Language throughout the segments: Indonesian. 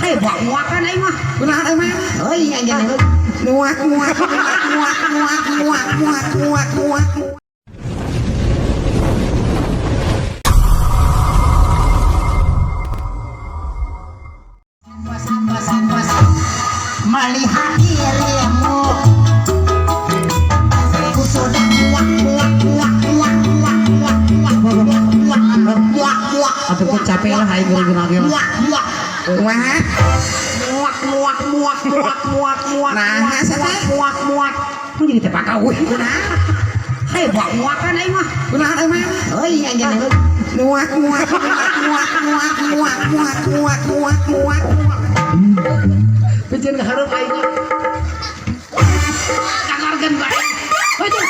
Hei buak kan aing mah. Kunaon aing mah? Euy nya jangan muak. Melihat dirimu ku sudah muak. Aduh capek lah aing gurung-gurung muak. Nah, muak. Ku jadi teh pakau kunaon? Hei buak kan aing mah. Kunaon aing mah? Euy nya jangan muak. Pijen kahareup aing. Kakargen bae. Heuh.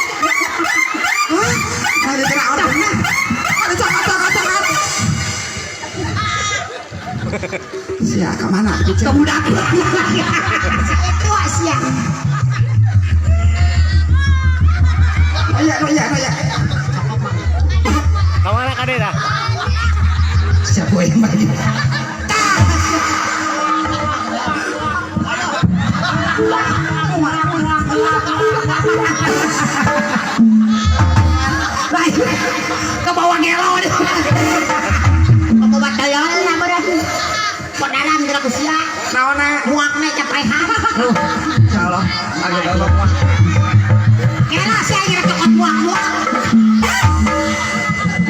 Hah? Ada kena orang bener. Ada cokot. Sia ke mana? Ke budak. Itu sia. Aya. Kemana kade dah? Siapa yang bagi? Ke bawah gelo nih. Pembawa dayan lah berarti. Podalan gerak usia. Naona muakna caprehan. Insyaallah lagi dalam muak. Kela sih aja cokot muak.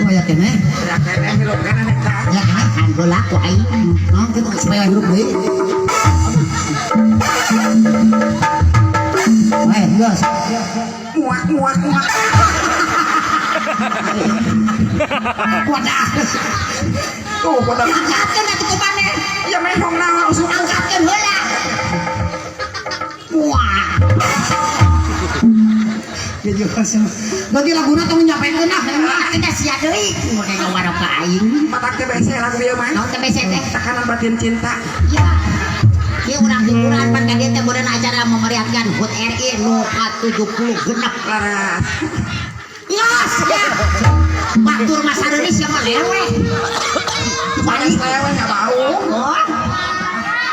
Oh ya kene. Ya kene hirup kene nek. Ya kene kan bola ku aing. Nah, kita supaya hirup deui. Weh, gas. Muak. Wadah. Tuh, wadah. Angkatkeun atuh ku maneh. Ya mehong na langsung angkatkeun heula. Wah. Ya juga sih. Berarti laguna tong nyapaikeun nah. Kita sia deui. Moga ngawarok ka aing. Matak teh bese lagu ieu mah. Naon teh bese teh? Tekanan batin cinta. Ya. Ieu urang hiburan pan ka dieu teh beureun acara memeriahkan HUT RI nu ka-70 genep laras. Yos ya. Batur masa deui sia mah lewe. Paling lewe nya bau. Oh.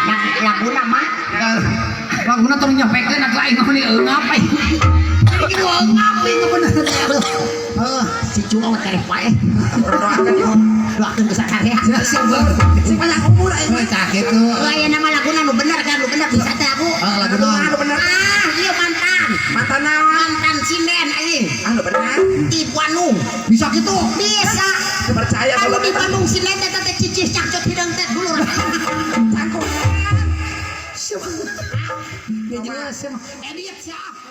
Yang laguna mah. Laguna tong nyapaikeun atuh aing mah eungap aing. Ieu eungap ieu bener. Si Cungo kereh pae. Berdoakeun ieu. Doakeun ke sakare. Si banyak umur aing mah cah kitu. Aya nama laguna nu bener kan, nu bener bisa teh aku. Laguna nu bener. Ieu mantan. Mantan naon? Mantan sinden aing. Nu bener. Di Bandung. Bisa kitu? Bisa. Percaya kalau di Bandung sinden teh teh cicis cakcot hideung teh dulur. Cangkung. Siapa? Ya jelas. Edit siap.